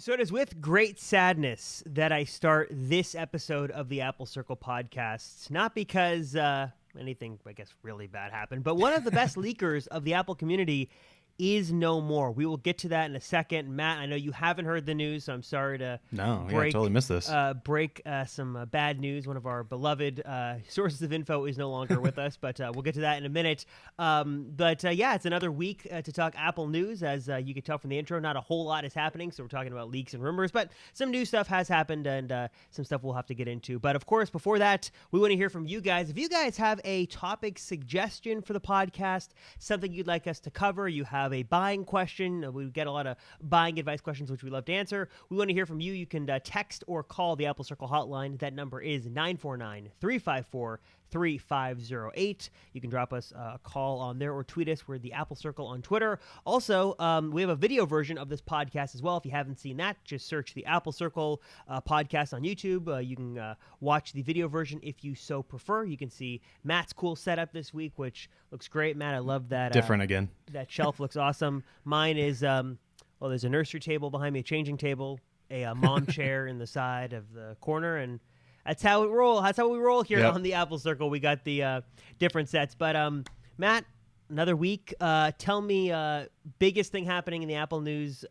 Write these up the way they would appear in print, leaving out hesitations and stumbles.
So it is with great sadness that I start this episode of the Apple Circle podcast, not because anything, I guess, really bad happened, but one of the best leakers of the Apple community is no more. We will get to that in a second. Matt, I know you haven't heard the news, so I'm sorry to I totally missed this. break some bad news. One of our beloved sources of info is no longer with us, but we'll get to that in a minute. Yeah, it's another week to talk Apple news. As you can tell from the intro, not a whole lot is happening, so we're talking about leaks and rumors, but some new stuff has happened and some stuff we'll have to get into. But of course, before that, we want to hear from you guys. If you guys have a topic suggestion for the podcast, something you'd like us to cover, you have a buying question. We get a lot of buying advice questions, which we love to answer. We want to hear from you. You can text or call the Apple Circle hotline. That number is 949-354-3508. You can drop us a call on there or tweet us. We're the Apple Circle on Twitter. Also, we have a video version of this podcast as well. If you haven't seen that, just search the Apple Circle podcast on YouTube. You can watch the video version if you so prefer. You can see Matt's cool setup this week, which looks great. Matt, I love that. Different again. That shelf looks awesome. Mine is, there's a nursery table behind me, a changing table, a mom chair in the side of the corner, and that's how we roll. That's how we roll here on the Apple Circle. We got the different sets. But Matt, another week. Tell me, biggest thing happening in the Apple news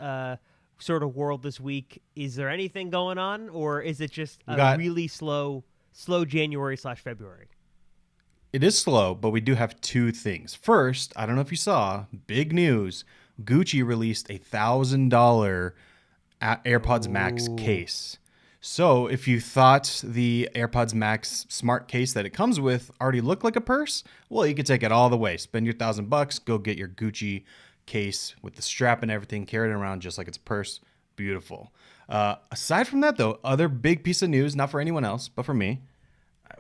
sort of world this week. Is there anything going on, or is it just a really slow January/February? It is slow, but we do have two things. First, I don't know if you saw, big news. Gucci released a $1,000 AirPods Max case. So if you thought the AirPods Max smart case that it comes with already looked like a purse, well, you can take it all the way. Spend your $1,000, go get your Gucci case with the strap and everything, carry it around just like it's a purse. Beautiful. Aside from that, though, other big piece of news, not for anyone else, but for me.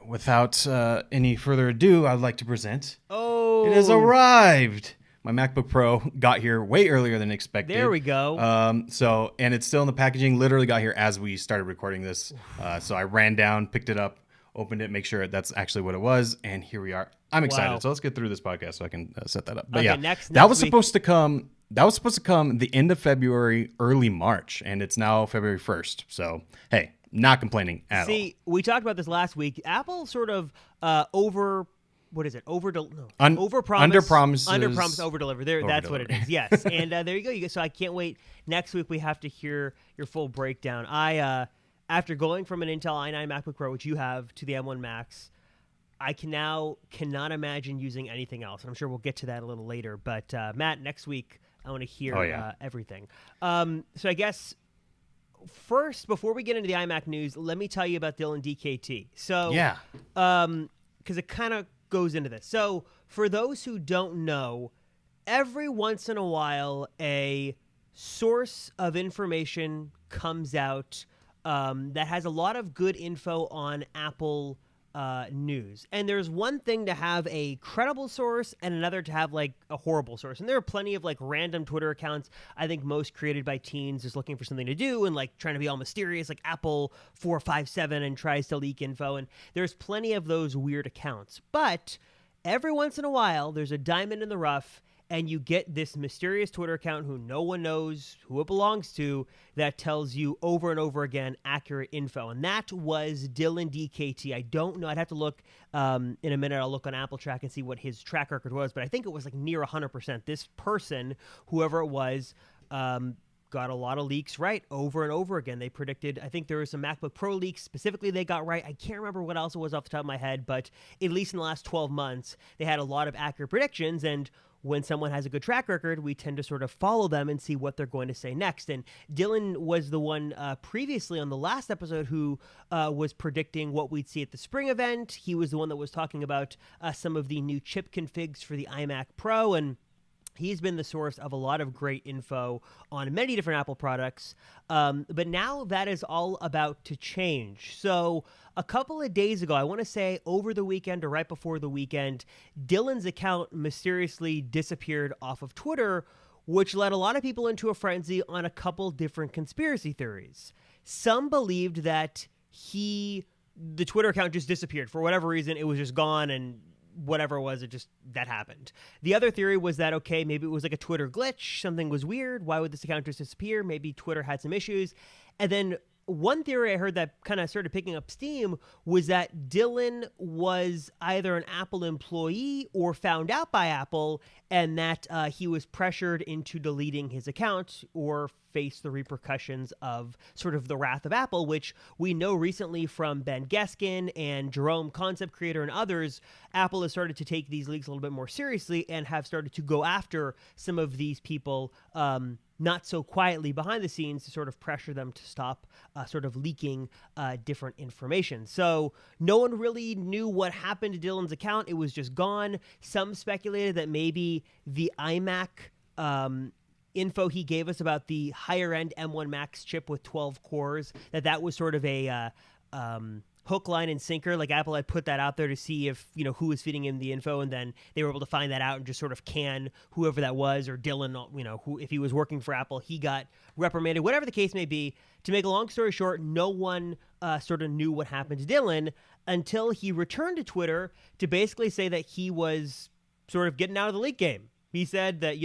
Without any further ado, I'd like to present. It has arrived. My MacBook Pro got here way earlier than expected. There we go. And it's still in the packaging. Literally got here as we started recording this. So I ran down, picked it up, opened it, make sure that's actually what it was, and here we are. I'm excited. Wow. So let's get through this podcast so I can set that up. But okay, yeah, next that was week. supposed to come. That was supposed to come the end of February, early March, and it's now February 1st. So hey, not complaining at all. See, we talked about this last week. Apple sort of overpromise, underpromises, over-deliver. That's what it is. Yes, and there you go. So I can't wait. Next week we have to hear your full breakdown. After going from an Intel i9 MacBook Pro, which you have, to the M1 Max, I cannot imagine using anything else. And I'm sure we'll get to that a little later. But Matt, next week I want to hear everything. So I guess first, before we get into the iMac news, let me tell you about Dylan DKT. So because it kind of goes into this. So for those who don't know, every once in a while, a source of information comes out that has a lot of good info on Apple news. And there's one thing to have a credible source and another to have like a horrible source. And there are plenty of like random Twitter accounts, I think most created by teens just looking for something to do and like trying to be all mysterious, like Apple 457 and tries to leak info. And there's plenty of those weird accounts. But every once in a while, there's a diamond in the rough, and you get this mysterious Twitter account who no one knows who it belongs to that tells you over and over again accurate info. And that was Dylan DKT. I don't know. I'd have to look in a minute. I'll look on Apple Track and see what his track record was. But I think it was like near 100%. This person, whoever it was, got a lot of leaks right over and over again. They predicted, I think there were some MacBook Pro leaks specifically they got right. I can't remember what else it was off the top of my head, but at least in the last 12 months, they had a lot of accurate predictions. And when someone has a good track record, we tend to sort of follow them and see what they're going to say next. And Dylan was the one previously on the last episode who was predicting what we'd see at the spring event. He was the one that was talking about some of the new chip configs for the iMac Pro, and he's been the source of a lot of great info on many different Apple products. But now that is all about to change. So a couple of days ago, I want to say over the weekend or right before the weekend, Dylan's account mysteriously disappeared off of Twitter, which led a lot of people into a frenzy on a couple different conspiracy theories. Some believed that the Twitter account just disappeared. For whatever reason, it was just gone and whatever it was, that happened. The other theory was that, okay, maybe it was like a Twitter glitch. Something was weird. Why would this account just disappear? Maybe Twitter had some issues. And then one theory I heard that kind of started picking up steam was that Dylan was either an Apple employee or found out by Apple, and that he was pressured into deleting his account or face the repercussions of sort of the wrath of Apple, which we know recently from Ben Geskin and Jerome, concept creator, and others. Apple has started to take these leaks a little bit more seriously and have started to go after some of these people not so quietly behind the scenes to sort of pressure them to stop sort of leaking different information. So no one really knew what happened to Dylan's account. It was just gone. Some speculated that maybe the iMac info he gave us about the higher end M1 Max chip with 12 cores, that was sort of a hook, line, and sinker. Like Apple had put that out there to see if, who was feeding him the info, and then they were able to find that out and just sort of can whoever that was, or Dylan, who, if he was working for Apple, he got reprimanded, whatever the case may be. To make a long story short, no one sort of knew what happened to Dylan until he returned to Twitter to basically say that he was sort of getting out of the leak game. He said that,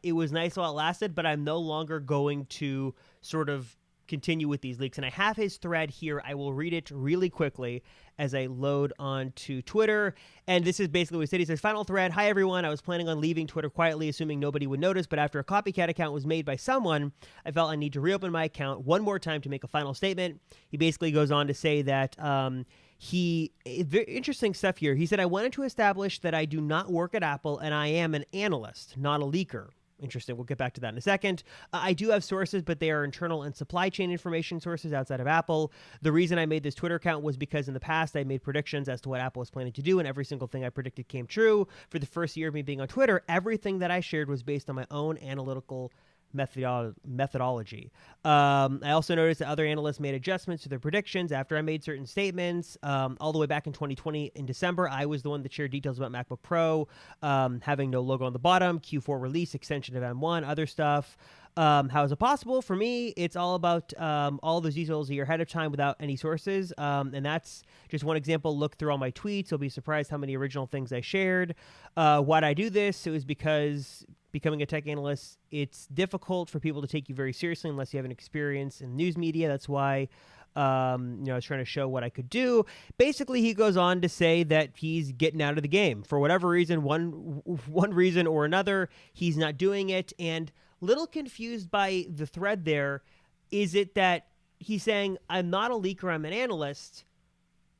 it was nice while it lasted, but I'm no longer going to sort of continue with these leaks. And I have his thread here. I will read it really quickly as I load onto Twitter. And this is basically what he said. He says, final thread. Hi, everyone. I was planning on leaving Twitter quietly, assuming nobody would notice. But after a copycat account was made by someone, I felt I need to reopen my account one more time to make a final statement. He basically goes on to say that very interesting stuff here. He said, I wanted to establish that I do not work at Apple and I am an analyst, not a leaker. Interesting. We'll get back to that in a second. I do have sources, but they are internal and supply chain information sources outside of Apple. The reason I made this Twitter account was because in the past I made predictions as to what Apple was planning to do, and every single thing I predicted came true. For the first year of me being on Twitter, everything that I shared was based on my own analytical methodology. I also noticed that other analysts made adjustments to their predictions after I made certain statements. All the way back in 2020 in December, I was the one that shared details about MacBook Pro having no logo on the bottom, Q4 release, extension of M1, other stuff. How is it possible? For me, it's all about all those details a year ahead of time without any sources. And that's just one example. Look through all my tweets. You'll be surprised how many original things I shared. Why'd I do this? It was because becoming a tech analyst, it's difficult for people to take you very seriously unless you have an experience in news media. That's why I was trying to show what I could do. Basically, he goes on to say that he's getting out of the game. For whatever reason, one reason or another, he's not doing it. And little confused by the thread there. Is it that he's saying, I'm not a leaker, I'm an analyst,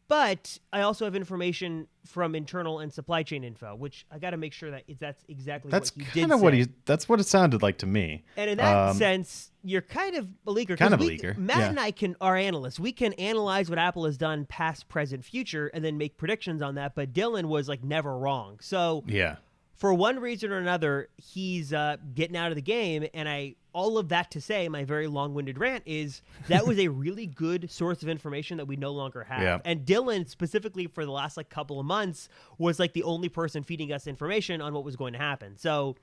but I also have information from internal and supply chain info, which I got to make sure that's exactly what he did say. That's what it sounded like to me. And in that sense, you're kind of a leaker. Kind of a leaker. Matt and I are analysts. We can analyze what Apple has done past, present, future, and then make predictions on that. But Dylan was like never wrong. So yeah. For one reason or another, he's getting out of the game, and all of that to say, my very long-winded rant is that was a really good source of information that we no longer have. Yeah. And Dylan, specifically for the last couple of months, was like the only person feeding us information on what was going to happen. So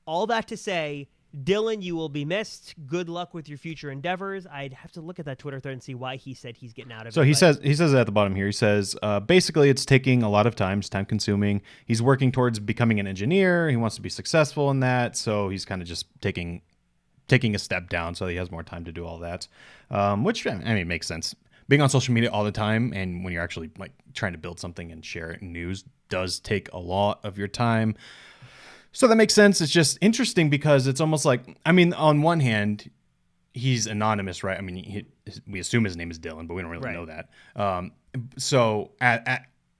all that to say, Dylan, you will be missed. Good luck with your future endeavors. I'd have to look at that Twitter thread and see why he said he's getting out of it. So he says at the bottom here, he says, basically it's taking a lot of time. It's time consuming. He's working towards becoming an engineer. He wants to be successful in that. So he's kind of just taking a step down so he has more time to do all that, which, I mean, makes sense. Being on social media all the time and when you're actually like trying to build something and share it in news does take a lot of your time. So that makes sense. It's just interesting because it's almost like, I mean, on one hand, he's anonymous, right? I mean, we assume his name is Dylan, but we don't really know that. So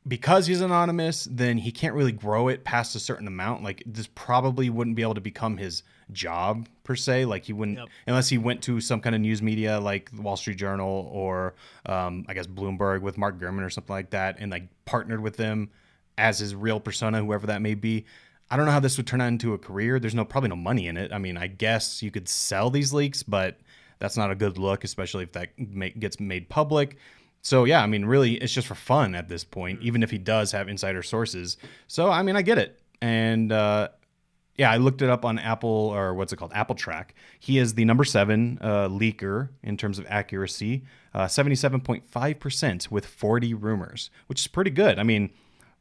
because he's anonymous, then he can't really grow it past a certain amount. Like this probably wouldn't be able to become his job per se. Like he wouldn't, unless he went to some kind of news media like the Wall Street Journal or I guess Bloomberg with Mark Gurman or something like that, and like partnered with them as his real persona, whoever that may be. I don't know how this would turn out into a career. There's probably no money in it. I mean, I guess you could sell these leaks, but that's not a good look, especially if that gets made public. So yeah, I mean, really, it's just for fun at this point, even if he does have insider sources. So, I mean, I get it. And yeah, I looked it up on Apple, or what's it called? Apple Track. He is the number 7 leaker in terms of accuracy, 77.5% with 40 rumors, which is pretty good. I mean,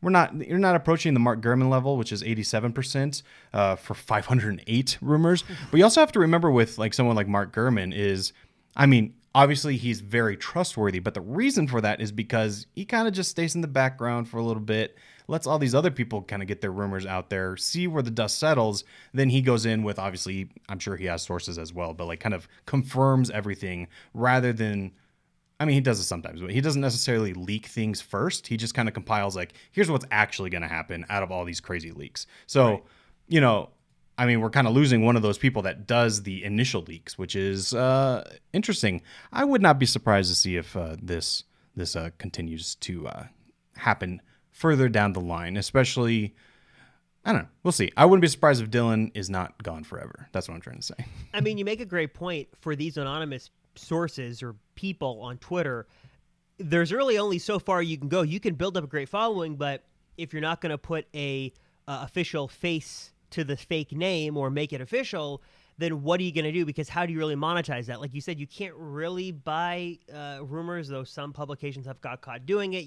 You're not approaching the Mark Gurman level, which is 87% for 508 rumors. But you also have to remember with like someone like Mark Gurman is, I mean, obviously he's very trustworthy, but the reason for that is because he kind of just stays in the background for a little bit, lets all these other people kind of get their rumors out there, see where the dust settles. Then he goes in with, obviously, I'm sure he has sources as well, but like kind of confirms everything rather than, I mean, he does it sometimes, but he doesn't necessarily leak things first. He just kind of compiles like, here's what's actually going to happen out of all these crazy leaks. So, right. You know, I mean, we're kind of losing one of those people that does the initial leaks, which is interesting. I would not be surprised to see if this continues to happen further down the line, especially, I don't know. We'll see. I wouldn't be surprised if Dylan is not gone forever. That's what I'm trying to say. I mean, you make a great point for these anonymous sources or people on Twitter. There's really only so far you can go. You can build up a great following, but if you're not going to put a official face to the fake name or make it official, then what are you going to do? Because how do you really monetize that? Like you said, you can't really buy rumors, though some publications have got caught doing it.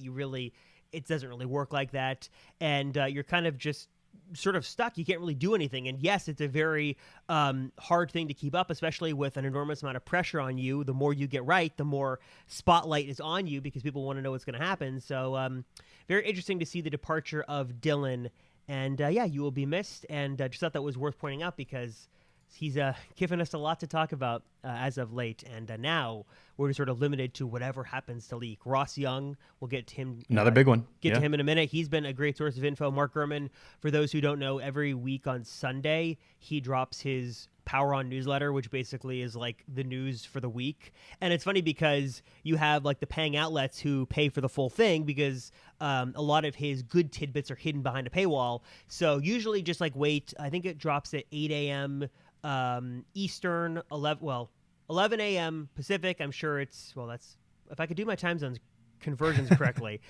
It doesn't really work like that. And you're kind of just sort of stuck. You can't really do anything. And yes, it's a very hard thing to keep up, especially with an enormous amount of pressure on you. The more you get right, the more spotlight is on you because people want to know what's going to happen. So very interesting to see the departure of Dylan. And yeah, you will be missed. And just thought that was worth pointing out because he's given us a lot to talk about as of late. And now we're sort of limited to whatever happens to leak. Ross Young, we'll get to him. Another big one. Get to him in a minute. He's been a great source of info. Mark Gurman, for those who don't know, every week on Sunday, he drops his Power On newsletter, which basically is like the news for the week. And it's funny because you have like the paying outlets who pay for the full thing because a lot of his good tidbits are hidden behind a paywall. So usually just like wait, I think it drops at 8 a.m. Eastern, 11 a.m. Pacific. I'm sure that's, if I could do my time zones conversions correctly,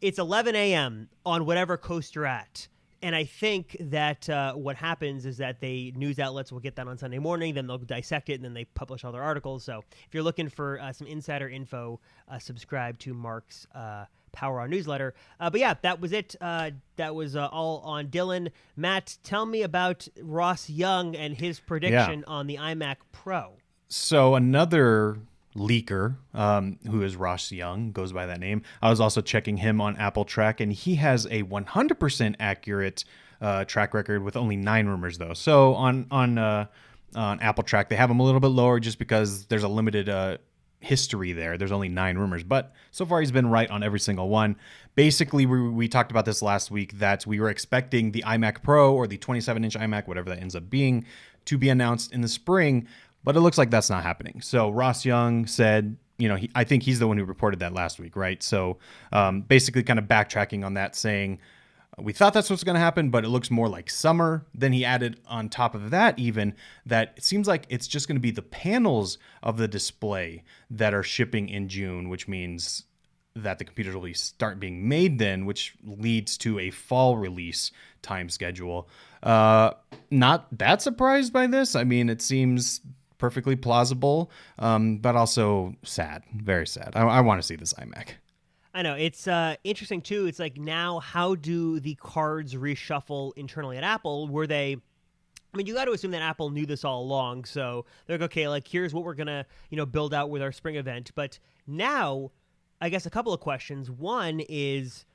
it's 11 a.m. on whatever coast you're at. And I think that what happens is that news outlets will get that on Sunday morning, then they'll dissect it, and then they publish all their articles. So if you're looking for some insider info, subscribe to Mark's Power On newsletter. But yeah, that was it. That was all on Dylan. Matt, tell me about Ross Young and his prediction on the iMac Pro. So another leaker, who is Ross Young, goes by that name. I was also checking him on Apple Track, and he has a 100% accurate track record with only 9 rumors, though. So on Apple Track, they have him a little bit lower just because there's a limited history there. There's only 9 rumors, but so far he's been right on every single one. Basically, we talked about this last week that we were expecting the iMac Pro or the 27-inch iMac, whatever that ends up being, to be announced in the spring. But it looks like that's not happening. So Ross Young said, I think he's the one who reported that last week, right? So basically kind of backtracking on that, saying, we thought that's what's going to happen, but it looks more like summer. Then he added on top of that even that it seems like it's just going to be the panels of the display that are shipping in June, which means that the computers will start being made then, which leads to a fall release time schedule. Not that surprised by this. I mean, it seems perfectly plausible, but also sad, very sad. I want to see this iMac. I know. It's interesting, too. It's like now, how do the cards reshuffle internally at Apple? Were they... I mean, you got to assume that Apple knew this all along. So they're like, okay, like here's what we're going to, build out with our spring event. But now, I guess a couple of questions. One is,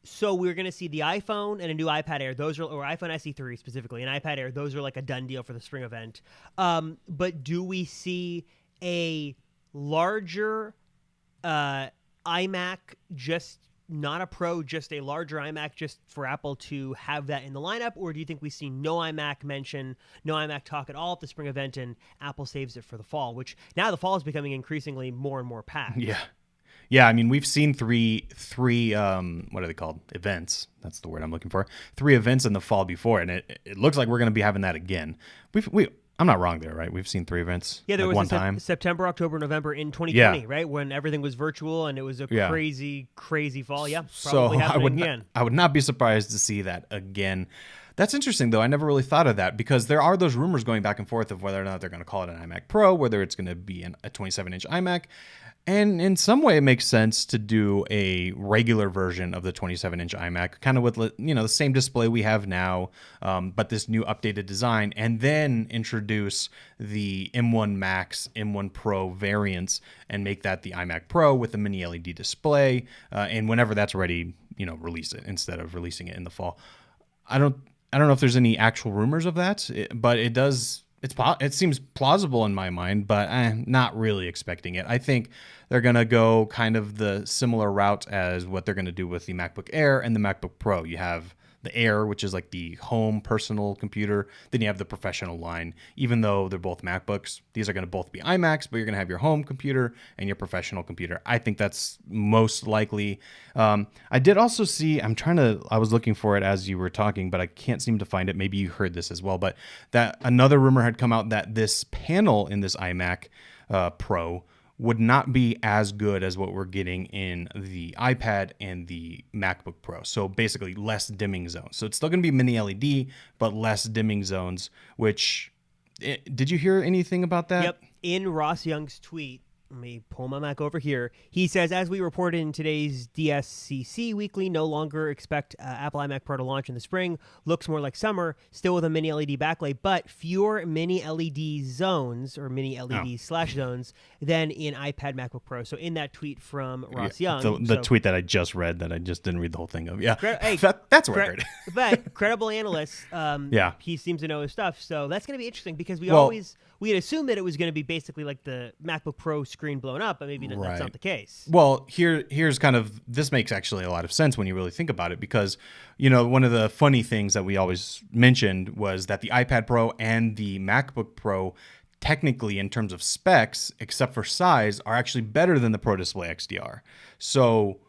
so we're going to see the iPhone and a new iPad Air. Those are, or iPhone SE3 specifically, and iPad Air. Those are like a done deal for the spring event. But do we see a larger iMac, just not a Pro, just a larger iMac, just for Apple to have that in the lineup? Or do you think we see no iMac mention, no iMac talk at all at the spring event, and Apple saves it for the fall, which now the fall is becoming increasingly more and more packed? Yeah, I mean, we've seen three what are they called? Events. That's the word I'm looking for. 3 events in the fall before, and it looks like we're going to be having that again. I'm not wrong there, right? We've seen 3 events. Yeah, there like was one time. September, October, November in 2020, right? When everything was virtual and it was a crazy, crazy fall. Yeah, probably happening again. I would not be surprised to see that again. That's interesting, though. I never really thought of that because there are those rumors going back and forth of whether or not they're going to call it an iMac Pro, whether it's going to be a 27-inch iMac. And in some way, it makes sense to do a regular version of the 27-inch iMac, kind of with the same display we have now, but this new updated design, and then introduce the M1 Max, M1 Pro variants, and make that the iMac Pro with a mini LED display. And whenever that's ready, release it instead of releasing it in the fall. I don't know if there's any actual rumors of that, but it does. It seems plausible in my mind, but I'm not really expecting it. I think they're going to go kind of the similar route as what they're going to do with the MacBook Air and the MacBook Pro. You have the Air, which is like the home personal computer. Then you have the professional line. Even though they're both MacBooks, these are going to both be iMacs, but you're going to have your home computer and your professional computer. I think that's most likely. I did also see, I was looking for it as you were talking, but I can't seem to find it. Maybe you heard this as well, but that another rumor had come out that this panel in this iMac Pro would not be as good as what we're getting in the iPad and the MacBook Pro. So basically less dimming zones. So it's still going to be mini LED, but less dimming zones, did you hear anything about that? Yep. In Ross Young's tweet, let me pull my Mac over here. He says, as we reported in today's DSCC Weekly, no longer expect Apple iMac Pro to launch in the spring. Looks more like summer, still with a mini LED backlight, but fewer mini LED zones or mini LED slash zones than in iPad MacBook Pro. So in that tweet from Ross Young. The tweet that I just read that I just didn't read the whole thing of. Yeah, that's where I heard it. But credible analyst, he seems to know his stuff. So that's going to be interesting because we had assumed that it was going to be basically like the MacBook Pro screen blown up, but maybe that's not the case. Well, here's kind of, this makes actually a lot of sense when you really think about it, because one of the funny things that we always mentioned was that the iPad Pro and the MacBook Pro, technically in terms of specs, except for size, are actually better than the Pro Display XDR. So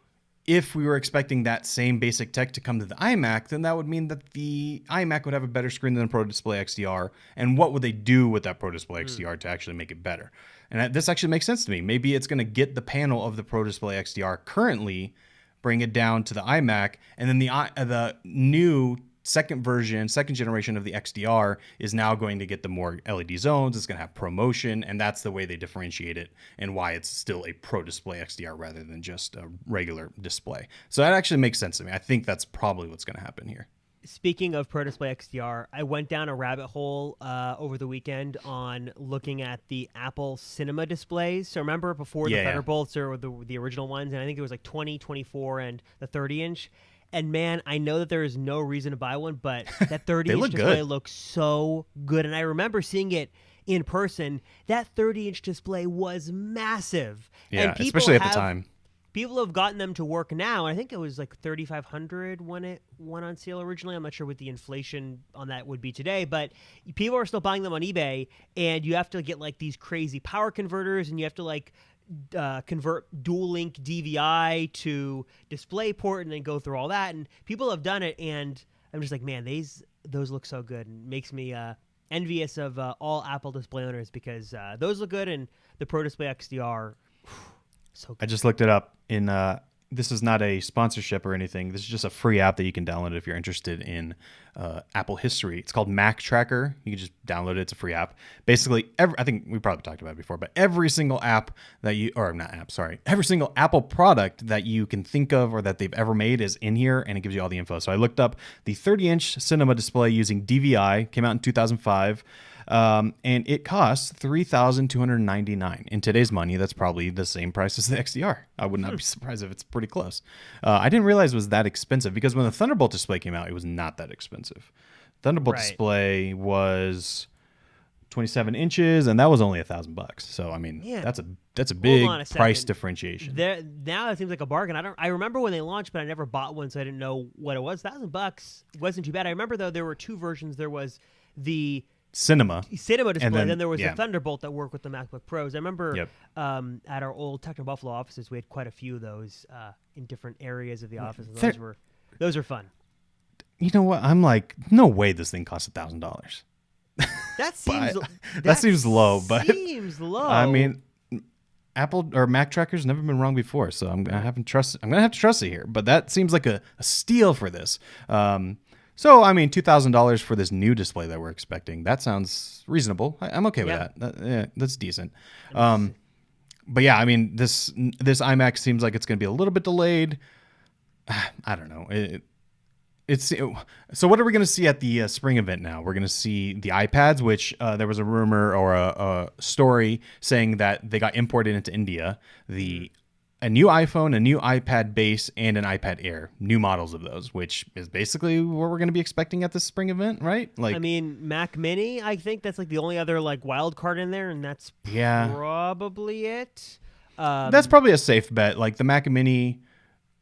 if we were expecting that same basic tech to come to the iMac, then that would mean that the iMac would have a better screen than the Pro Display XDR. And what would they do with that Pro Display XDR to actually make it better? And this actually makes sense to me. Maybe it's going to get the panel of the Pro Display XDR currently, bring it down to the iMac, and then the new second generation of the XDR is now going to get the more LED zones. It's going to have ProMotion, and that's the way they differentiate it and why it's still a Pro Display XDR rather than just a regular display. So that actually makes sense to me. I think that's probably what's going to happen here. Speaking of Pro Display XDR, I went down a rabbit hole over the weekend on looking at the Apple Cinema displays. So remember before the Thunderbolts or the original ones, and I think it was like 20, 24, and the 30-inch. And man, I know that there is no reason to buy one, but that 30-inch display looks so good. And I remember seeing it in person. That 30-inch display was massive. Yeah, and especially at the time. People have gotten them to work now. And I think it was like $3,500 when it went on sale originally. I'm not sure what the inflation on that would be today, but people are still buying them on eBay. And you have to get like these crazy power converters, and you have to like convert dual link DVI to DisplayPort and then go through all that. And people have done it, and I'm just like, man, those look so good, and makes me envious of all Apple display owners, because those look good, and the Pro Display XDR, so good. I just looked it up in this is not a sponsorship or anything. This is just a free app that you can download if you're interested in Apple history. It's called Mac Tracker. You can just download it. It's a free app. Basically, I think we probably talked about it before, but every single every single Apple product that you can think of or that they've ever made is in here, and it gives you all the info. So I looked up the 30-inch cinema display using DVI. Came out in 2005. And it costs $3,299 in today's money. That's probably the same price as the XDR. I would not be surprised if it's pretty close. I didn't realize it was that expensive, because when the Thunderbolt display came out, it was not that expensive. Thunderbolt display was 27 inches, and that was only $1,000. So I mean, that's a big price differentiation. Now it seems like a bargain. I remember when they launched, but I never bought one, so I didn't know what it was. $1,000 wasn't too bad. I remember though there were two versions. There was the Cinema display, and then there was the Thunderbolt that worked with the MacBook Pros. I remember at our old Techno Buffalo offices, we had quite a few of those in different areas of the office. Those are fun. You know what? I'm like, no way this thing costs $1,000. That seems low, but seems low. I mean, Apple or Mac Tracker's never been wrong before, so I'm gonna have to trust it here. But that seems like a steal for this. So, I mean, $2,000 for this new display that we're expecting. That sounds reasonable. I'm okay with Yeah. that. Yeah, that's decent. And this, But yeah, I mean, this iMac seems like it's going to be a little bit delayed. I don't know. So what are we going to see at the spring event now? We're going to see the iPads, which there was a rumor or a story saying that they got imported into India. A new iPhone, a new iPad base, and an iPad Air, new models of those, which is basically what we're going to be expecting at this spring event, right? Like, I mean, Mac Mini. I think that's like the only other like wild card in there, and that's yeah, probably it. that's probably a safe bet. Like the Mac Mini,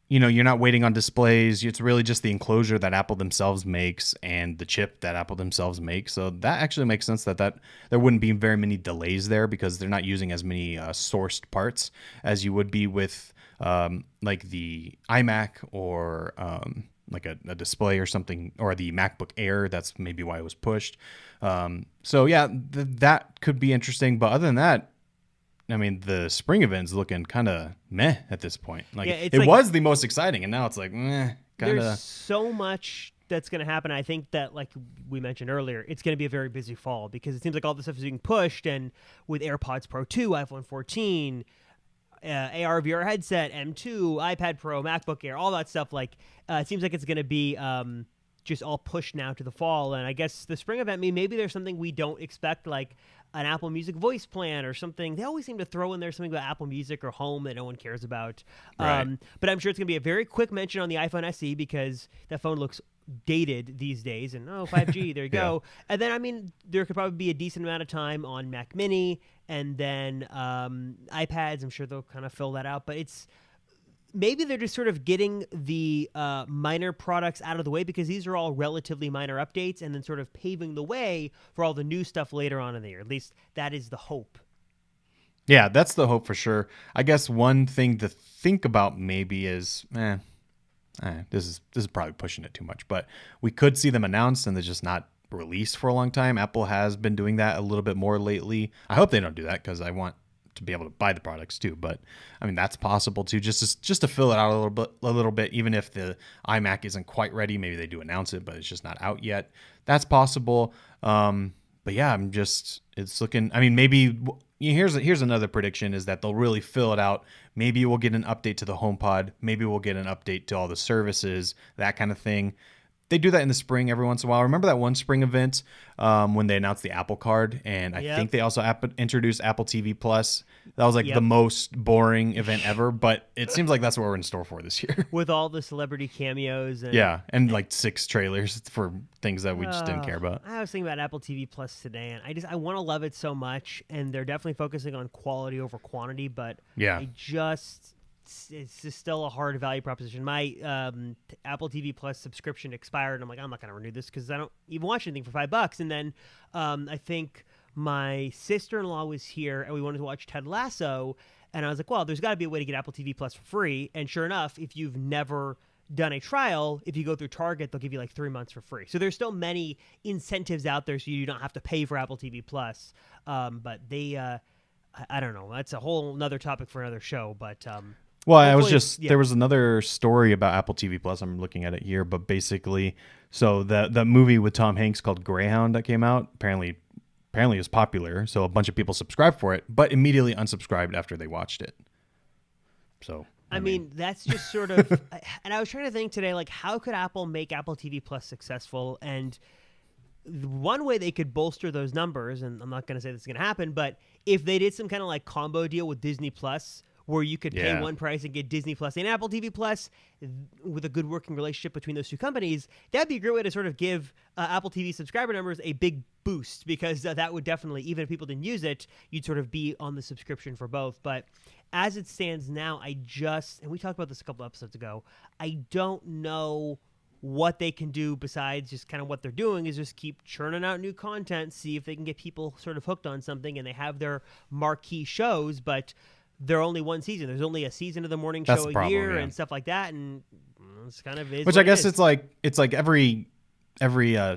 you're not waiting on displays. It's really just the enclosure that Apple themselves makes and the chip that Apple themselves makes. So that actually makes sense that there wouldn't be very many delays there because they're not using as many sourced parts as you would be with like the iMac or like a display or something, or the MacBook Air. That's maybe why it was pushed. So yeah, that could be interesting. But other than that, I mean, the spring event's looking kind of meh at this point. Like, Yeah, it's it like was the most exciting, and now it's like, meh, kind there's of. so much that's going to happen. I think that, like we mentioned earlier, it's going to be a very busy fall because it seems like all this stuff is being pushed. And with AirPods Pro 2, iPhone 14, AR VR headset, M2, iPad Pro, MacBook Air, all that stuff, like it seems like it's going to be just all pushed now to the fall. And I guess the spring event, maybe there's something we don't expect, like an Apple Music voice plan or something. They always seem to throw in there something about Apple Music or home that no one cares about. Right. But I'm sure it's going to be a very quick mention on the iPhone SE because that phone looks dated these days. And 5G, there you Yeah. go. And then, I mean, there could probably be a decent amount of time on Mac Mini and then iPads. I'm sure they'll kind of fill that out. But maybe they're just sort of getting the minor products out of the way because these are all relatively minor updates and then sort of paving the way for all the new stuff later on in the year. At least that is the hope. Yeah, that's the hope for sure. I guess one thing to think about maybe is, this is probably pushing it too much, but we could see them announced and they're just not released for a long time. Apple has been doing that a little bit more lately. I hope they don't do that because I want to be able to buy the products too. But I mean, that's possible too. Just to fill it out a little bit, even if the iMac isn't quite ready, maybe they do announce it, but it's just not out yet. That's possible. But yeah, it's looking. I mean, maybe here's another prediction is that they'll really fill it out. Maybe we'll get an update to the HomePod. Maybe we'll get an update to all the services, that kind of thing. They do that in the spring every once in a while. Remember that one spring event when they announced the Apple Card, and I think they also introduced Apple TV Plus. That was like the most boring event ever, but it seems like that's what we're in store for this year. With all the celebrity cameos. And like 6 trailers for things that we just didn't care about. I was thinking about Apple TV Plus today, and I want to love it so much, and they're definitely focusing on quality over quantity, but it's just still a hard value proposition. My Apple TV Plus subscription expired, and I'm like, I'm not going to renew this because I don't even watch anything for $5. And then I think my sister-in-law was here, and we wanted to watch Ted Lasso, and I was like, well, there's got to be a way to get Apple TV Plus for free. And sure enough, if you've never done a trial, if you go through Target, they'll give you like 3 months for free. So there's still many incentives out there so you don't have to pay for Apple TV Plus. But they, I don't know. That's a whole another topic for another show, but... Well, there was another story about Apple TV Plus. I'm looking at it here, but basically, so the movie with Tom Hanks called Greyhound that came out apparently is popular. So a bunch of people subscribed for it, but immediately unsubscribed after they watched it. So I mean, that's just sort of, and I was trying to think today, like, how could Apple make Apple TV Plus successful? And one way they could bolster those numbers, and I'm not going to say this is going to happen, but if they did some kind of like combo deal with Disney Plus, where you could pay one price and get Disney Plus and Apple TV Plus with a good working relationship between those two companies, that'd be a great way to sort of give Apple TV subscriber numbers a big boost because that would definitely, even if people didn't use it, you'd sort of be on the subscription for both. But as it stands now, and we talked about this a couple episodes ago, I don't know what they can do besides just kind of what they're doing is just keep churning out new content, see if they can get people sort of hooked on something, and they have their marquee shows, but they're only one season. There's only a season of the morning show a year and stuff like that, and it's kind of is. Which I guess it's like every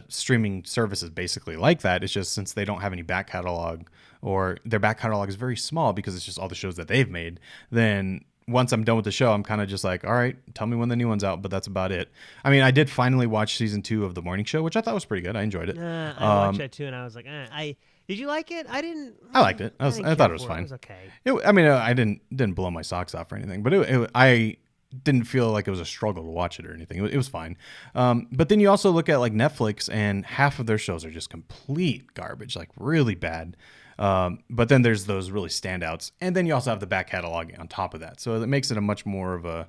streaming service is basically like that. It's just since they don't have any back catalog or their back catalog is very small because it's just all the shows that they've made. Then once I'm done with the show, I'm kind of just like, all right, tell me when the new one's out, but that's about it. I mean, I did finally watch season 2 of The Morning Show, which I thought was pretty good. I enjoyed it. I watched that too, and I was like, did you like it? I didn't. I liked it. I thought it was fine. It was okay. I mean, I didn't blow my socks off or anything, but I didn't feel like it was a struggle to watch it or anything. It was fine. But then you also look at like Netflix, and half of their shows are just complete garbage, like really bad. But then there's those really standouts, and then you also have the back catalog on top of that, so it makes it a much more of a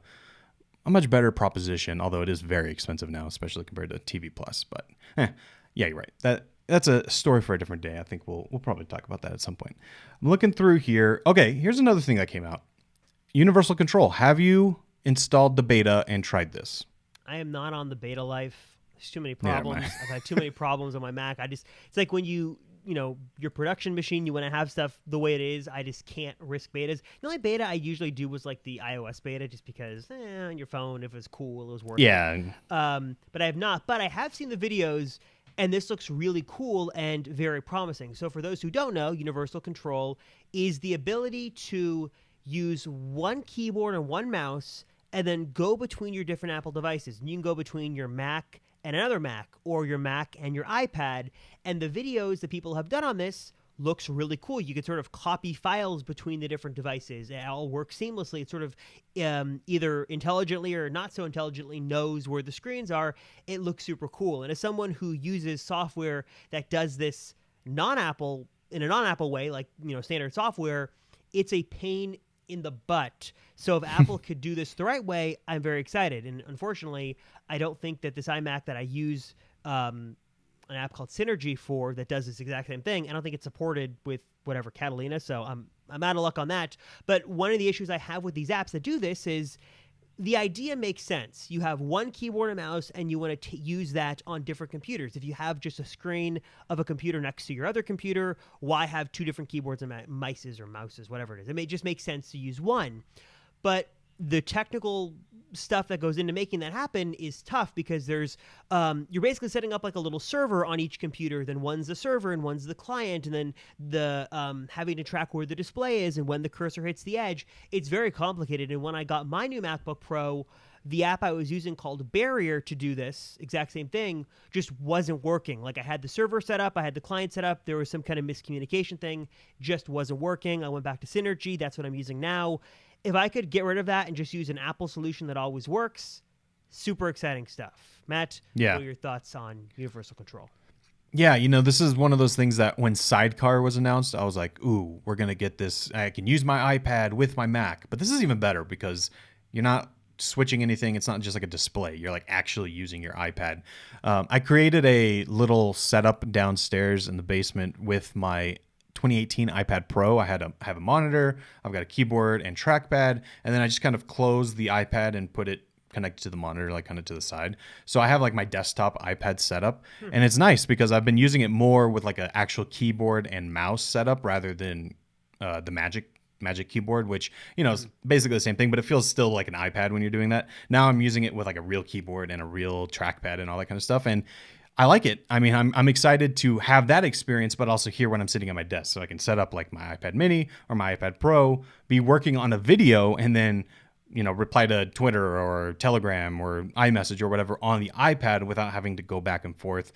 much better proposition. Although it is very expensive now, especially compared to TV Plus. But yeah, you're right. That's a story for a different day. I think we'll probably talk about that at some point. I'm looking through here. Okay, here's another thing that came out. Universal Control. Have you installed the beta and tried this? I am not on the beta life. There's too many problems. I've had too many problems on my Mac. It's like when your production machine, you want to have stuff the way it is. I just can't risk betas. The only beta I usually do was like the iOS beta, just because on your phone, if it was cool, it was worth it. Yeah. But I have not. But I have seen the videos, and this looks really cool and very promising. So for those who don't know, Universal Control is the ability to use one keyboard and one mouse and then go between your different Apple devices. And you can go between your Mac and another Mac, or your Mac and your iPad. And the videos that people have done on this looks really cool. You can sort of copy files between the different devices. It all works seamlessly. It sort of either intelligently or not so intelligently knows where the screens are. It looks super cool. And as someone who uses software that does this in a non-Apple way, like standard software, it's a pain in the butt. So if Apple could do this the right way, I'm very excited. And unfortunately, I don't think that this iMac that I use an app called Synergy for that does this exact same thing, I don't think it's supported with whatever Catalina. So I'm out of luck on that. But one of the issues I have with these apps that do this is the idea makes sense. You have one keyboard and mouse, and you want to use that on different computers. If you have just a screen of a computer next to your other computer, why have two different keyboards and mices or mouses, whatever it is? It just makes sense to use one. But the technical stuff that goes into making that happen is tough, because there's you're basically setting up like a little server on each computer. Then one's the server and one's the client, and then the having to track where the display is and when the cursor hits the edge. It's very complicated. And when I got my new MacBook Pro, the app I was using called Barrier to do this exact same thing just wasn't working. Like, I had the server set up, I had the client set up, there was some kind of miscommunication thing, just wasn't working. I went back to Synergy. That's what I'm using now. If I could get rid of that and just use an Apple solution that always works, super exciting stuff. Matt, what are your thoughts on Universal Control? Yeah, this is one of those things that when Sidecar was announced, I was like, ooh, we're going to get this. I can use my iPad with my Mac. But this is even better, because you're not switching anything. It's not just like a display. You're like actually using your iPad. I created a little setup downstairs in the basement with my 2018 iPad Pro. I have a monitor, I've got a keyboard and trackpad, and then I just kind of closed the iPad and put it connected to the monitor, like kind of to the side. So I have like my desktop iPad setup, and it's nice because I've been using it more with like an actual keyboard and mouse setup rather than the Magic Keyboard, which is basically the same thing, but it feels still like an iPad when you're doing that. Now I'm using it with like a real keyboard and a real trackpad and all that kind of stuff, and I like it. I mean, I'm excited to have that experience, but also here when I'm sitting at my desk, so I can set up like my iPad Mini or my iPad Pro, be working on a video, and then reply to Twitter or Telegram or iMessage or whatever on the iPad without having to go back and forth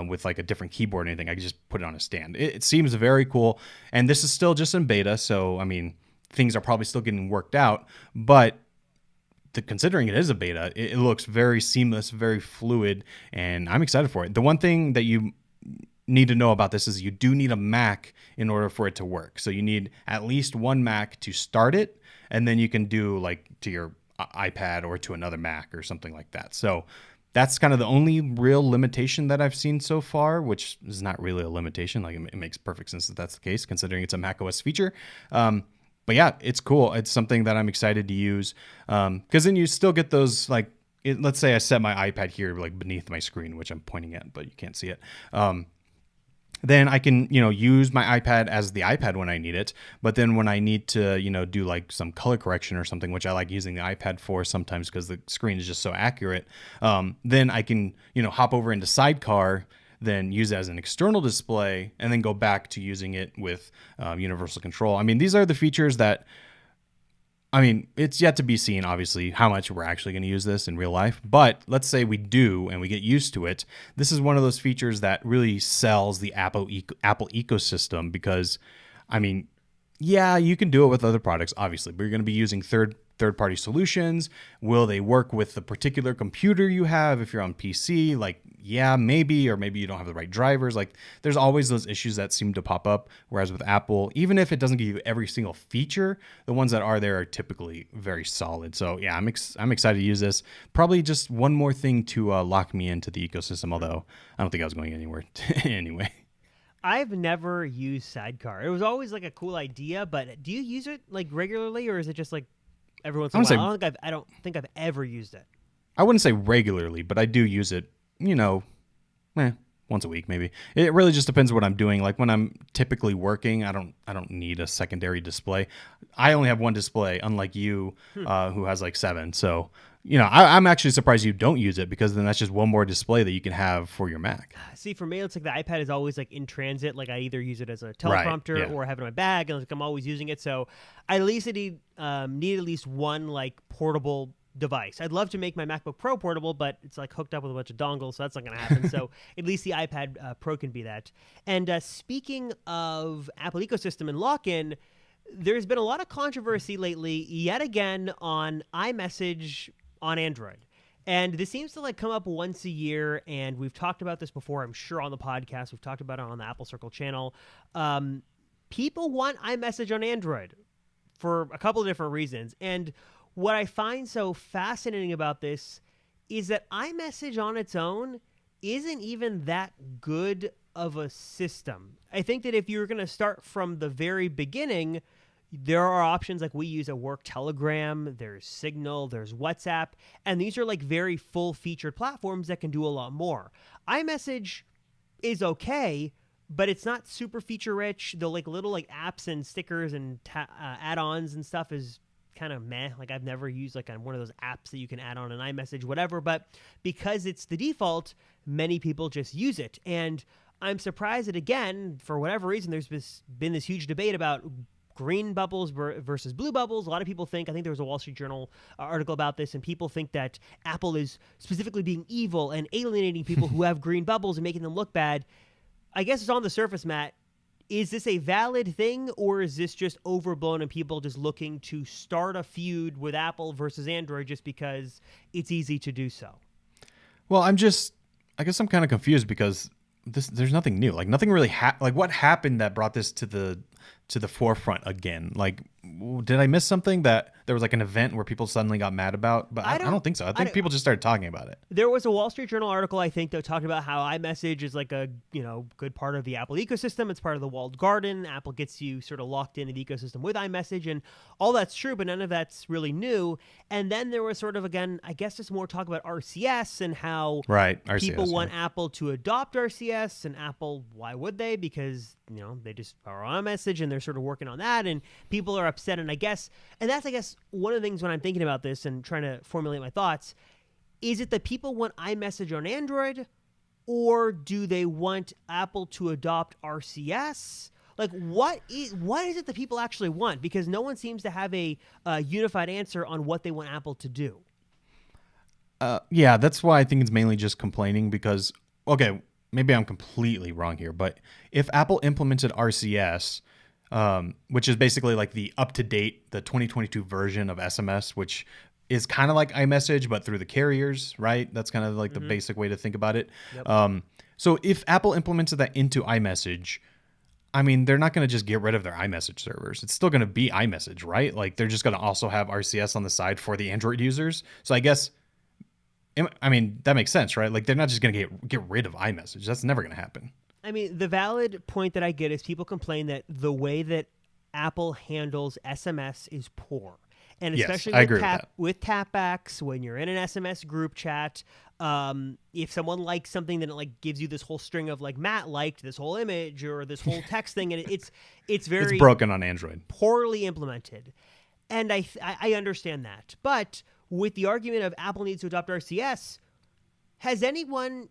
with like a different keyboard or anything. I can just put it on a stand. It seems very cool, and this is still just in beta, so I mean, things are probably still getting worked out, but considering it is a beta, it looks very seamless, very fluid, and I'm excited for it. The one thing that you need to know about this is you do need a Mac in order for it to work. So you need at least one Mac to start it, and then you can do like to your iPad or to another Mac or something like that. So that's kind of the only real limitation that I've seen so far, which is not really a limitation. Like, it makes perfect sense that that's the case, considering it's a macOS feature. But yeah, it's cool. It's something that I'm excited to use, because then you still get those, like, let's say I set my iPad here like beneath my screen, which I'm pointing at, but you can't see it. Then I can, use my iPad as the iPad when I need it. But then when I need to, do like some color correction or something, which I like using the iPad for sometimes because the screen is just so accurate, then I can, hop over into Sidecar, then use it as an external display, and then go back to using it with Universal Control. I mean, these are the features that I mean, it's yet to be seen, obviously, how much we're actually going to use this in real life. But let's say we do and we get used to it. This is one of those features that really sells the Apple ecosystem because, I mean, yeah, you can do it with other products, obviously, but you're going to be using third-party solutions. Will they work with the particular computer you have if you're on PC? Like, yeah, maybe, or maybe you don't have the right drivers. Like, there's always those issues that seem to pop up. Whereas with Apple, even if it doesn't give you every single feature, the ones that are there are typically very solid. So yeah, I'm excited to use this. Probably just one more thing to lock me into the ecosystem, although I don't think I was going anywhere anyway. I've never used Sidecar. It was always like a cool idea, but do you use it like regularly, or is it just like every once in a while? I don't think I've ever used it. I wouldn't say regularly, but I do use it, once a week maybe. It really just depends what I'm doing. Like when I'm typically working, I don't need a secondary display. I only have one display, unlike you, who has like 7. So, I'm actually surprised you don't use it, because then that's just one more display that you can have for your Mac. See, for me, it's like the iPad is always like in transit. Like I either use it as a teleprompter or I have it in my bag, and like I'm always using it. So I at least need at least one like portable device. I'd love to make my MacBook Pro portable, but it's like hooked up with a bunch of dongles, so that's not going to happen. So at least the iPad Pro can be that. And speaking of Apple ecosystem and lock-in, there's been a lot of controversy lately, yet again, on iMessage on Android. And this seems to like come up once a year, and we've talked about this before, I'm sure, on the podcast. We've talked about it on the Apple Circle channel. People want iMessage on Android for a couple of different reasons. And what I find so fascinating about this is that iMessage on its own isn't even that good of a system. I think that if you're going to start from the very beginning, there are options like we use at work: Telegram, there's Signal, there's WhatsApp, and these are like very full-featured platforms that can do a lot more. iMessage is okay, but it's not super feature-rich. The like little like apps and stickers and add-ons and stuff is kind of meh. Like I've never used like one of those apps that you can add on an iMessage, whatever. But because it's the default, many people just use it. And I'm surprised that, again, for whatever reason, there's been this huge debate about green bubbles versus blue bubbles. A lot of people think, I think there was a Wall Street Journal article about this, and people think that Apple is specifically being evil and alienating people who have green bubbles and making them look bad. I guess it's on the surface, Matt. Is this a valid thing, or is this just overblown and people just looking to start a feud with Apple versus Android just because it's easy to do so? Well, I guess I'm kind of confused because there's nothing new. Like nothing really like what happened that brought this to the forefront again? Like, did I miss something that there was like an event where people suddenly got mad about? But I don't think so. I think people just started talking about it. There was a Wall Street Journal article, I think, that talked about how iMessage is like a good part of the Apple ecosystem. It's part of the walled garden. Apple gets you sort of locked into the ecosystem with iMessage, and all that's true, but none of that's really new. And then there was sort of, again, I guess just more talk about RCS and how people want Apple to adopt RCS, and Apple, why would they? Because they just are on iMessage and they're sort of working on that, and people are upset. And that's one of the things when I'm thinking about this and trying to formulate my thoughts, is it that people want iMessage on Android, or do they want Apple to adopt RCS? Like, what is it that people actually want? Because no one seems to have a unified answer on what they want Apple to do. Yeah, that's why I think it's mainly just complaining because, okay, maybe I'm completely wrong here, but if Apple implemented RCS, which is basically like the up-to-date, the 2022 version of SMS, which is kind of like iMessage, but through the carriers, right? That's kind of like the basic way to think about it. Yep. So if Apple implemented that into iMessage, I mean, they're not going to just get rid of their iMessage servers. It's still going to be iMessage, right? Like they're just going to also have RCS on the side for the Android users. So I guess, I mean, that makes sense, right? Like they're not just going to get rid of iMessage. That's never going to happen. I mean, the valid point that I get is people complain that the way that Apple handles SMS is poor. And especially with tapbacks, when you're in an SMS group chat, if someone likes something, then it like gives you this whole string of like Matt liked this whole image or this whole text thing, and it's very broken on Android, poorly implemented. And I understand that, but with the argument of Apple needs to adopt RCS, has anyone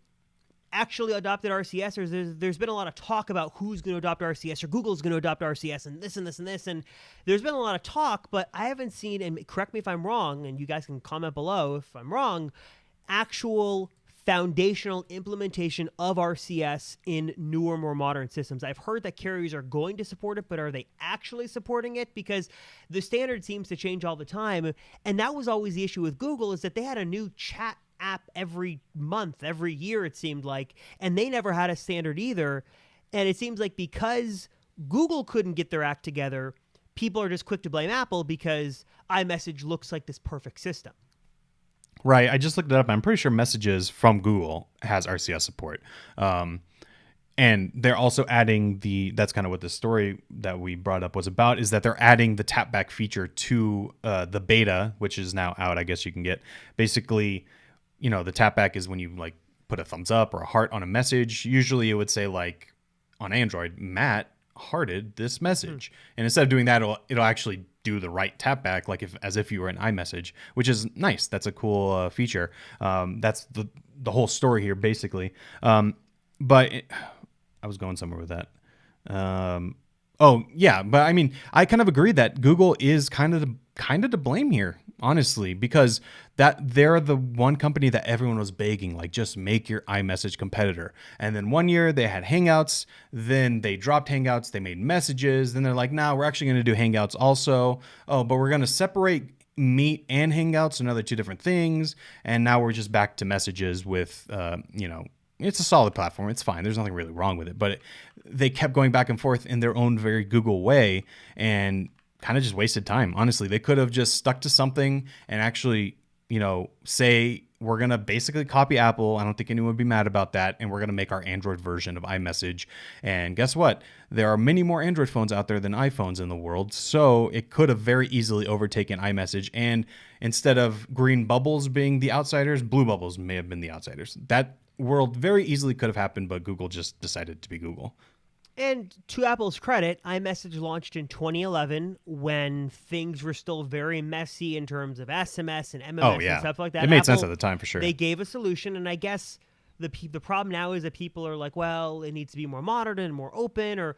actually adopted RCS, or there's been a lot of talk about who's going to adopt RCS, or Google's going to adopt RCS, and this and this and this, and there's been a lot of talk, but I haven't seen, and correct me if I'm wrong, and you guys can comment below if I'm wrong, actual foundational implementation of RCS in newer, more modern systems. I've heard that carriers are going to support it, but are they actually supporting it? Because the standard seems to change all the time, and that was always the issue with Google, is that they had a new chat app every month, every year, it seemed like, and they never had a standard either. And it seems like because Google couldn't get their act together, people are just quick to blame Apple because iMessage looks like this perfect system. Right. I just looked it up. I'm pretty sure Messages from Google has RCS support. And they're also adding that's kind of what the story that we brought up was about, is that they're adding the tap back feature to the beta, which is now out. I guess you can get basically, the tap back is when you like put a thumbs up or a heart on a message. Usually it would say like on Android, Matt hearted this message. And instead of doing that, it'll actually do the right tap back, like as if you were in iMessage, which is nice. That's a cool feature. That's the whole story here, basically. I was going somewhere with that. Oh yeah, but I mean, I kind of agree that Google is kind of to blame here, honestly, because that they're the one company that everyone was begging, like, just make your iMessage competitor. And then one year they had Hangouts, then they dropped Hangouts, they made Messages, then they're like, nah, we're actually going to do Hangouts also. Oh, but we're going to separate Meet and Hangouts, another two different things. And now we're just back to Messages with, it's a solid platform. It's fine. There's nothing really wrong with it. But they kept going back and forth in their own very Google way and kind of just wasted time. Honestly, they could have just stuck to something and actually, say we're going to basically copy Apple. I don't think anyone would be mad about that. And we're going to make our Android version of iMessage. And guess what? There are many more Android phones out there than iPhones in the world. So it could have very easily overtaken iMessage. And instead of green bubbles being the outsiders, blue bubbles may have been the outsiders. That world very easily could have happened, but Google just decided to be Google. And to Apple's credit, iMessage launched in 2011 when things were still very messy in terms of SMS and MMS and stuff like that. It made sense at the time, for sure. They gave a solution, and I guess the problem now is that people are like, well, it needs to be more modern and more open, or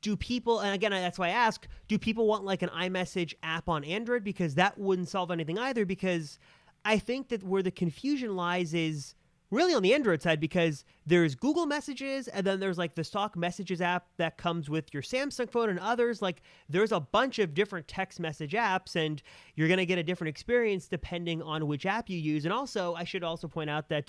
do people, and again, that's why I ask, do people want like an iMessage app on Android? Because that wouldn't solve anything either, because I think that where the confusion lies is really on the Android side, because there's Google Messages, and then there's like the stock Messages app that comes with your Samsung phone and others. Like, there's a bunch of different text message apps, and you're going to get a different experience depending on which app you use. And also, I should also point out that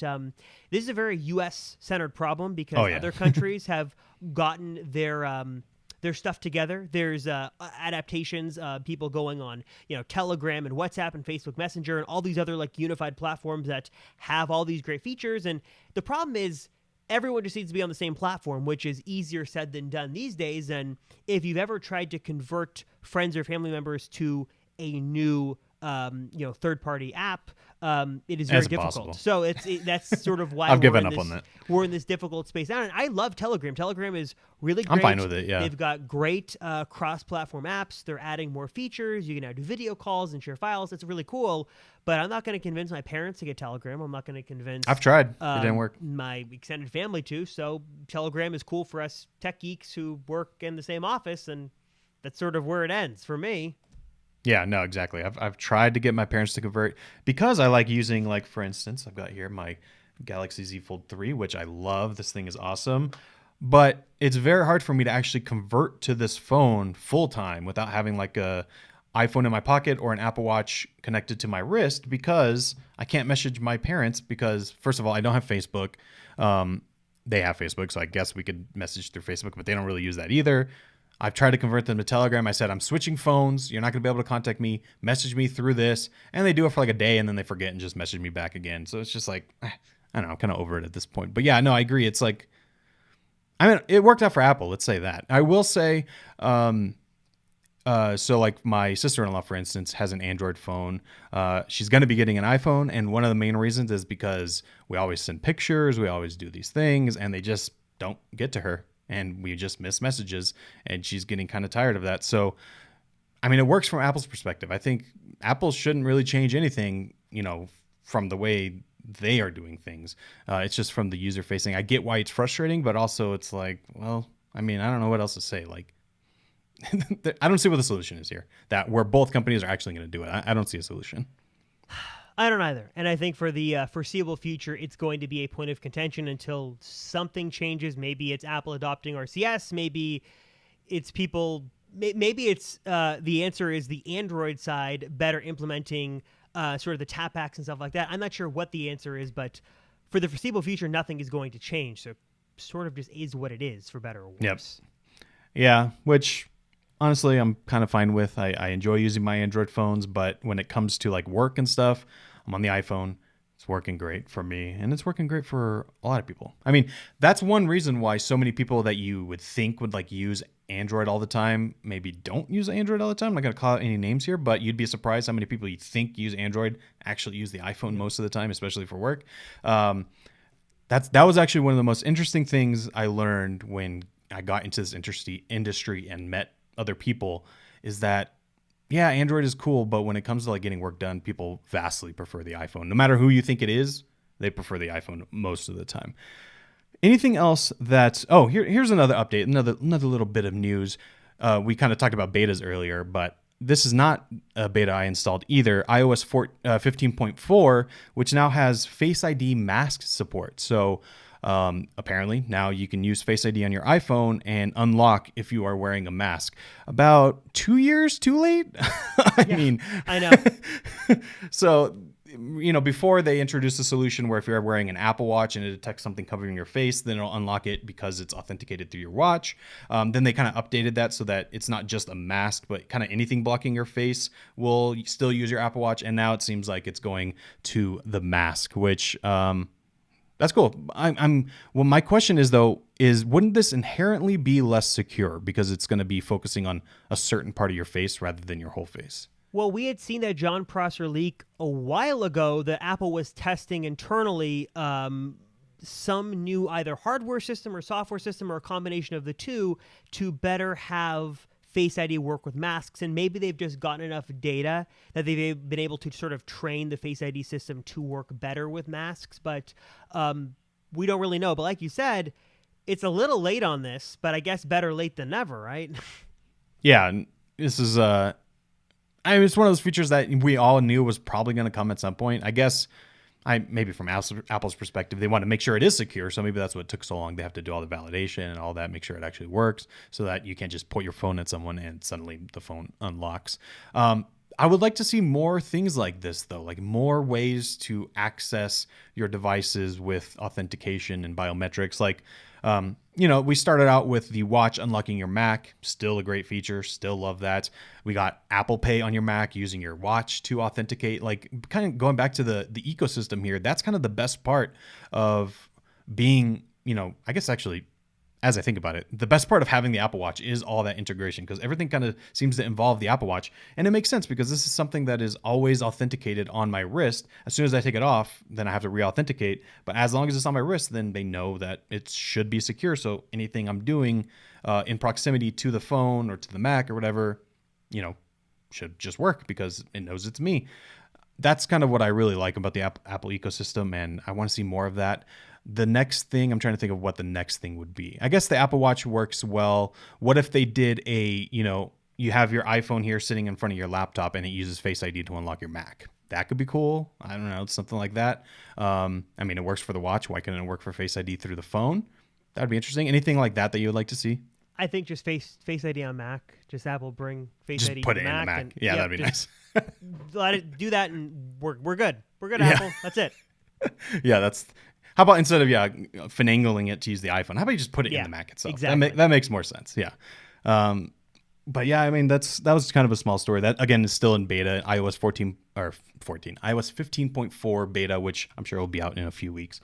this is a very US-centered problem, because other countries have gotten their stuff together. There's adaptations, people going on, Telegram and WhatsApp and Facebook Messenger and all these other like unified platforms that have all these great features. And the problem is everyone just needs to be on the same platform, which is easier said than done these days. And if you've ever tried to convert friends or family members to a new third-party app, it is very difficult. So that's sort of why I've given up on that. We're in this difficult space now. And I love Telegram. Telegram is really great. I'm fine with it, yeah. They've got great cross-platform apps. They're adding more features. You can now do video calls and share files. It's really cool. But I'm not going to convince my parents to get Telegram. I'm not going to convince... I've tried. It didn't work. ...my extended family to. So Telegram is cool for us tech geeks who work in the same office, and that's sort of where it ends for me. Yeah, no, exactly. I've tried to get my parents to convert because I like using, like, for instance, I've got here my Galaxy Z Fold 3, which I love. This thing is awesome. But it's very hard for me to actually convert to this phone full time without having like a iPhone in my pocket or an Apple Watch connected to my wrist, because I can't message my parents because, first of all, I don't have Facebook. They have Facebook, so I guess we could message through Facebook, but they don't really use that either. I've tried to convert them to Telegram. I said, I'm switching phones. You're not going to be able to contact me. Message me through this. And they do it for like a day, and then they forget and just message me back again. So it's just like, I don't know, I'm kind of over it at this point. But yeah, no, I agree. It's like, I mean, it worked out for Apple. Let's say that. I will say, so like my sister-in-law, for instance, has an Android phone. She's going to be getting an iPhone. And one of the main reasons is because we always send pictures. We always do these things, and they just don't get to her. And we just miss messages, and she's getting kind of tired of that. So, I mean, it works from Apple's perspective. I think Apple shouldn't really change anything, from the way they are doing things. It's just from the user facing. I get why it's frustrating, but also it's like, well, I mean, I don't know what else to say. Like, I don't see what the solution is here. That where both companies are actually going to do it. I don't see a solution. I don't either. And I think for the foreseeable future, it's going to be a point of contention until something changes. Maybe it's Apple adopting RCS. Maybe it's people. Maybe it's the answer is the Android side better implementing sort of the tap backs and stuff like that. I'm not sure what the answer is, but for the foreseeable future, nothing is going to change. So sort of just is what it is, for better or worse. Yep. Yeah, which honestly I'm kind of fine with. I enjoy using my Android phones, but when it comes to like work and stuff, I'm on the iPhone. It's working great for me, and it's working great for a lot of people. I mean, that's one reason why so many people that you would think would like use Android all the time maybe don't use Android all the time. I'm not going to call out any names here, but you'd be surprised how many people you think use Android actually use the iPhone most of the time, especially for work. That was actually one of the most interesting things I learned when I got into this industry and met other people, is that yeah, Android is cool, but when it comes to like getting work done, people vastly prefer the iPhone. No matter who you think it is, they prefer the iPhone most of the time. Anything else that? Oh, here's another update, another little bit of news. We kind of talked about betas earlier, but this is not a beta I installed either. iOS 15.4, which now has Face ID mask support. So apparently now you can use Face ID on your iPhone and unlock if you are wearing a mask. About 2 years too late. I know. So, before they introduced a solution where if you're wearing an Apple Watch and it detects something covering your face, then it'll unlock it because it's authenticated through your watch. Then they kind of updated that so that it's not just a mask, but kind of anything blocking your face will still use your Apple Watch. And now it seems like it's going to the mask, which that's cool. Well, my question is though, wouldn't this inherently be less secure because it's going to be focusing on a certain part of your face rather than your whole face? Well, we had seen that John Prosser leak a while ago that Apple was testing internally some new either hardware system or software system or a combination of the two to better have Face ID work with masks. And maybe they've just gotten enough data that they've been able to sort of train the Face ID system to work better with masks. But we don't really know. But like you said, it's a little late on this, but I guess better late than never, right? Yeah, this is it's one of those features that we all knew was probably going to come at some point. I guess maybe from Apple's perspective, they want to make sure it is secure. So maybe that's what took so long. They have to do all the validation and all that, make sure it actually works so that you can't just point your phone at someone and suddenly the phone unlocks. I would like to see more things like this, though, like more ways to access your devices with authentication and biometrics. Like, we started out with the watch unlocking your Mac, still a great feature, still love that. We got Apple Pay on your Mac using your watch to authenticate, like kind of going back to the ecosystem here. That's kind of the best part of being, I guess actually, as I think about it, the best part of having the Apple Watch is all that integration because everything kind of seems to involve the Apple Watch. And it makes sense because this is something that is always authenticated on my wrist. As soon as I take it off, then I have to re-authenticate. But as long as it's on my wrist, then they know that it should be secure. So anything I'm doing in proximity to the phone or to the Mac or whatever, should just work because it knows it's me. That's kind of what I really like about the Apple ecosystem, and I want to see more of that. The next thing, I'm trying to think of what the next thing would be. I guess the Apple Watch works well. What if they did you have your iPhone here sitting in front of your laptop and it uses Face ID to unlock your Mac? That could be cool. I don't know, something like that. It works for the watch. Why couldn't it work for Face ID through the phone? That would be interesting. Anything like that you would like to see? I think just Face ID on Mac. Just Apple bring Face ID put to it Mac. in the Mac. And, yeah, that'd be nice. Let it do that, and we're good. We're good, Apple. That's it. Yeah, how about instead of finagling it to use the iPhone, how about you just put it in the Mac itself? Exactly. That makes more sense. Yeah. But yeah, that was kind of a small story. That again is still in beta, iOS 15.4 beta, which I'm sure will be out in a few weeks.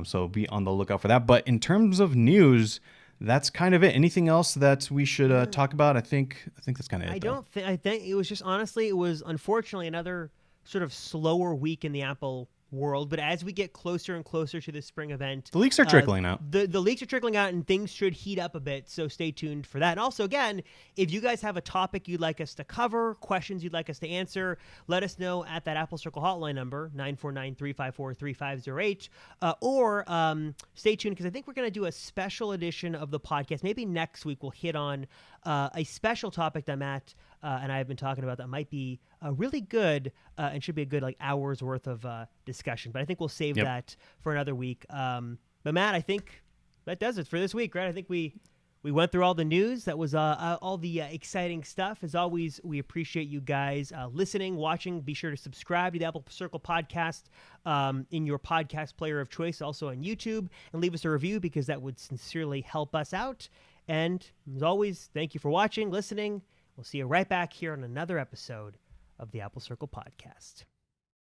So be on the lookout for that. But in terms of news, that's kind of it. Anything else that we should talk about? I think that's kind of it. I think it was just honestly, it was unfortunately another sort of slower week in the Apple world. But as we get closer and closer to the spring event, The leaks are trickling out. The leaks are trickling out, and things should heat up a bit. So stay tuned for that. And also, again, if you guys have a topic you'd like us to cover, questions you'd like us to answer, let us know at that Apple Circle hotline number, 949-354-3508. Or stay tuned, because I think we're going to do a special edition of the podcast. Maybe next week we'll hit on a special topic that Matt and I have been talking about that might be really good and should be a good hour's worth of discussion. But I think we'll save that for another week. But Matt, I think that does it for this week, right? I think we went through all the news. That was all the exciting stuff. As always, we appreciate you guys listening, watching. Be sure to subscribe to the Apple Circle podcast in your podcast player of choice, also on YouTube, and leave us a review, because that would sincerely help us out. And as always, thank you for watching, listening. We'll see you right back here on another episode of the Apple Circle podcast.